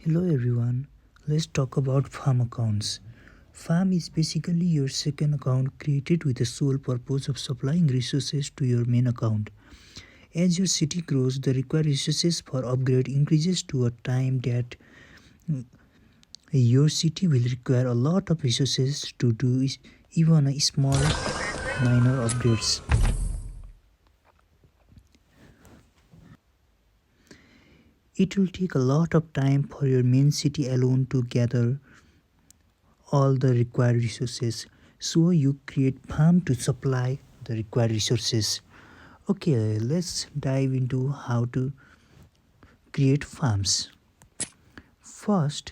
Hello everyone, let's talk about farm accounts. Farm is basically your second account created with the sole purpose of supplying resources to your main account. As your city grows, the required resources for upgrade increases to a time that your city will require a lot of resources to do even a small minor upgrades. It will take a lot of time for your main city alone to gather all the required resources, so you create farm to supply the required resources. Okay, let's dive into how to create farms. First,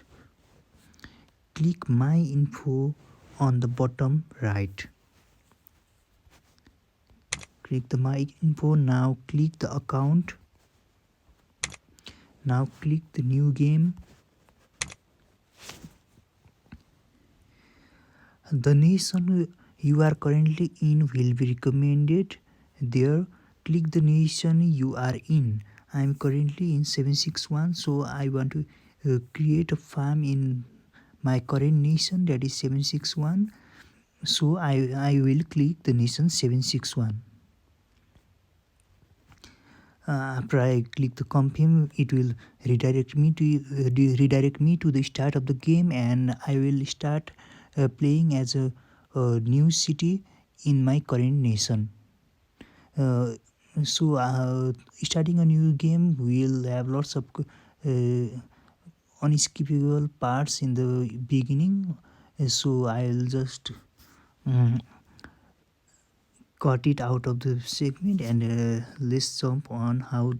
click my info on the bottom right. Click the my info. Now click the account. Now click the new game. The nation you are currently in will be recommended. There, click the nation you are in. I am currently in 761, so I want to create a farm in my current nation, that is 761. So I will click the nation 761. After I click the confirm, it will redirect me to the start of the game, and I will start playing as a new city in my current nation. Uh, so starting a new game will have lots of unskippable parts in the beginning. So I'll just mm, cut it out of the segment, and let's jump on how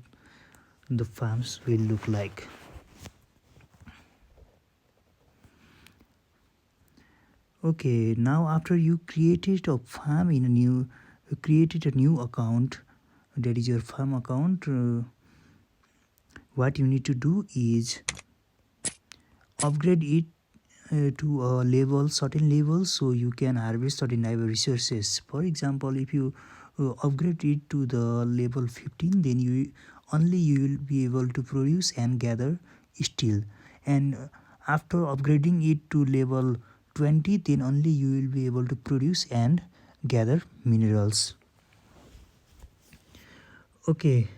the farms will look like. Okay, now after you created a farm in a new created a new account, that is your farm account, what you need to do is upgrade it to a level, certain level, so you can harvest certain type of resources. For example, if you upgrade it to the level 15, then you will be able to produce and gather steel, and after upgrading it to level 20, then only you will be able to produce and gather minerals. Okay,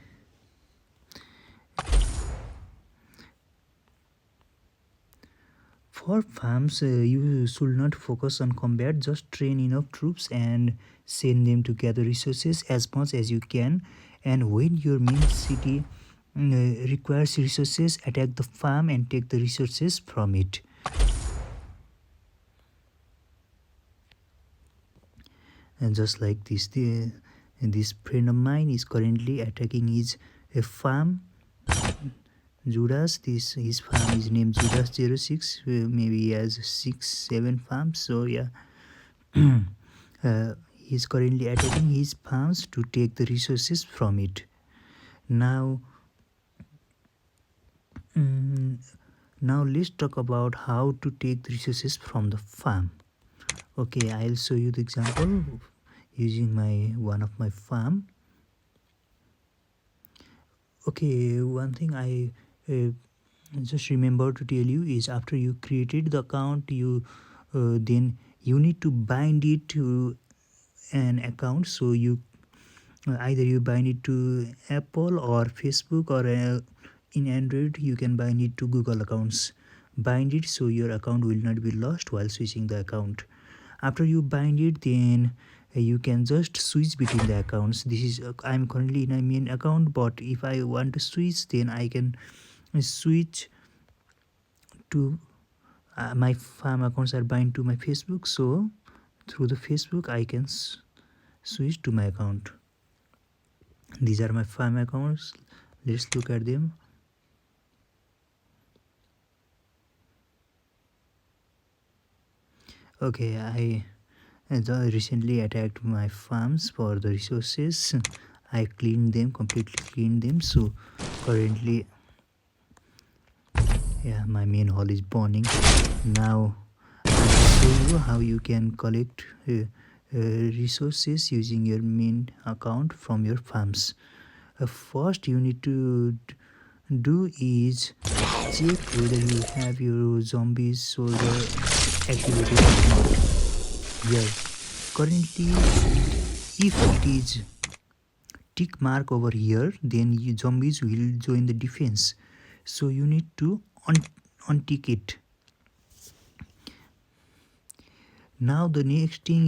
for farms, you should not focus on combat, just train enough troops and send them to gather resources as much as you can. And when your main city requires resources, attack the farm and take the resources from it. And just like this friend of mine is currently attacking his farm. Judas, his farm is named Judas 06. Maybe he has 6-7 farms. So yeah, he's currently attacking his farms to take the resources from it. Now, now let's talk about how to take the resources from the farm. Okay, I'll show you the example using one of my farm. Okay, one thing I just remember to tell you is after you created the account, you then you need to bind it to an account. So you either you bind it to Apple or Facebook, or in Android you can bind it to Google accounts. Bind it so your account will not be lost while switching the account. After you bind it, then you can just switch between the accounts. This is I'm currently in a main account, but if I want to switch, then I can switch to my farm accounts are bind to my Facebook, so through the Facebook I can switch to my account. These are my farm accounts. Let's look at them. Okay, I recently attacked my farms for the resources. I cleaned them, completely cleaned them. So currently, yeah, my main hall is burning. Now I'll show you how you can collect resources using your main account from your farms. First you need to do is check whether you have your zombies soldier activated or not. Here, currently, if it is tick mark over here, then you zombies will join the defense. So you need to untick it. Now the next thing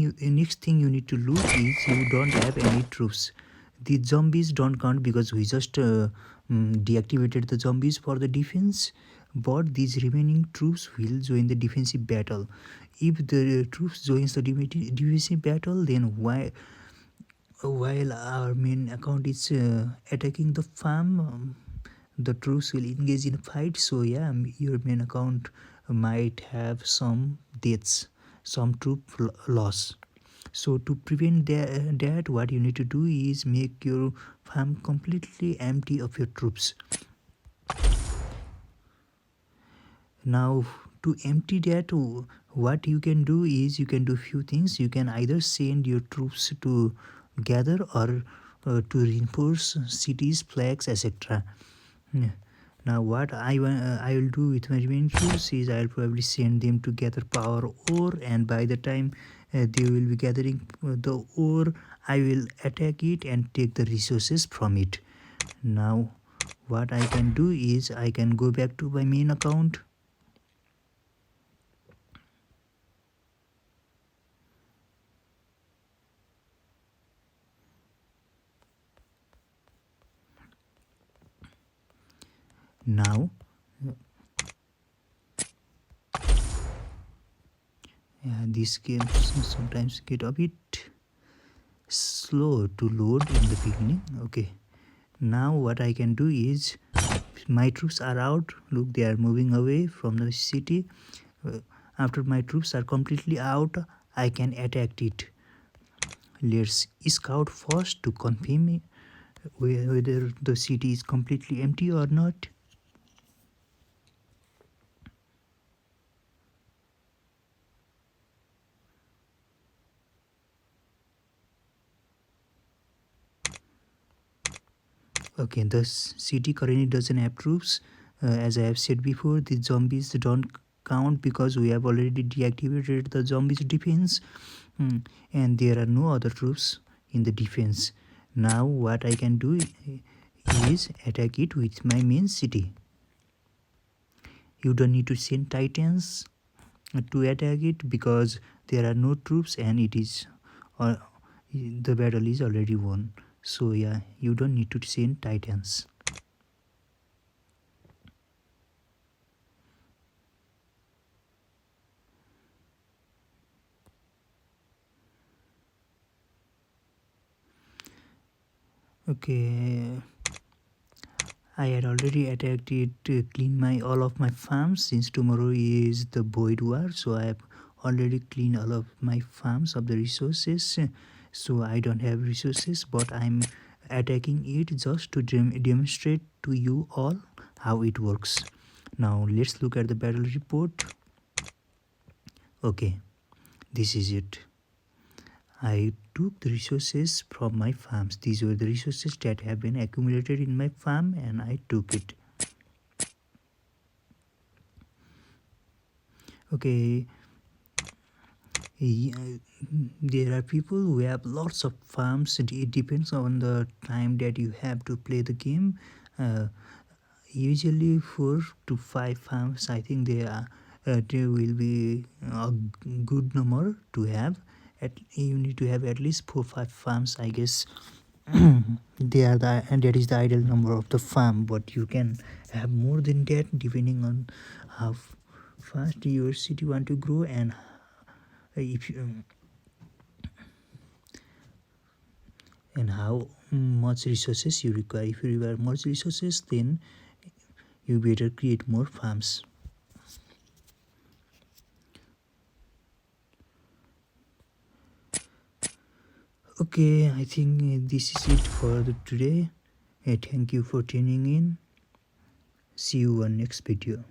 you need to look is you don't have any troops. The zombies don't count because we just deactivated the zombies for the defense, but these remaining troops will join the defensive battle. If the troops joins the defensive battle, then while our main account is attacking the farm, the troops will engage in a fight. So yeah, your main account might have some deaths, some troop loss. So to prevent that, what you need to do is make your farm completely empty of your troops. Now to empty that, what you can do is you can do few things. You can either send your troops to gather or to reinforce cities, flags, etc. Now what I will do with my remaining troops is I'll probably send them to gather power ore, and by the time they will be gathering the ore, I will attack it and take the resources from it. Now what I can do is I can go back to my main account. Now these games sometimes get a bit slow to load in the beginning. Okay, now what I can do is my troops are out. Look, they are moving away from the city. After my troops are completely out, I can attack it. Let's scout first to confirm whether the city is completely empty or not. Okay, the city currently doesn't have troops. As I have said before, the zombies don't count because we have already deactivated the zombies defense. And there are no other troops in the defense. Now what I can do is attack it with my main city. You don't need to send titans to attack it because there are no troops and it is the battle is already won. So yeah, you don't need to send titans. Okay, I had already attacked it to clean my all of my farms since tomorrow is the Void War. So I have already cleaned all of my farms of the resources. So I don't have resources, but I'm attacking it just to demonstrate to you all how it works. Now let's look at the battle report. Okay, this is it. I took the resources from my farms. These were the resources that have been accumulated in my farm and I took it. Okay, there are people who have lots of farms. It depends on the time that you have to play the game. Usually 4 to 5 farms, I think there will be a good number to have. You need to have at least 4-5 farms, I guess. And that is the ideal number of the farm, but you can have more than that depending on how fast your city want to grow and if you, and how much resources you require. If you require much resources, then you better create more farms. Okay, I think this is it for today. Thank you for tuning in. See you on next video.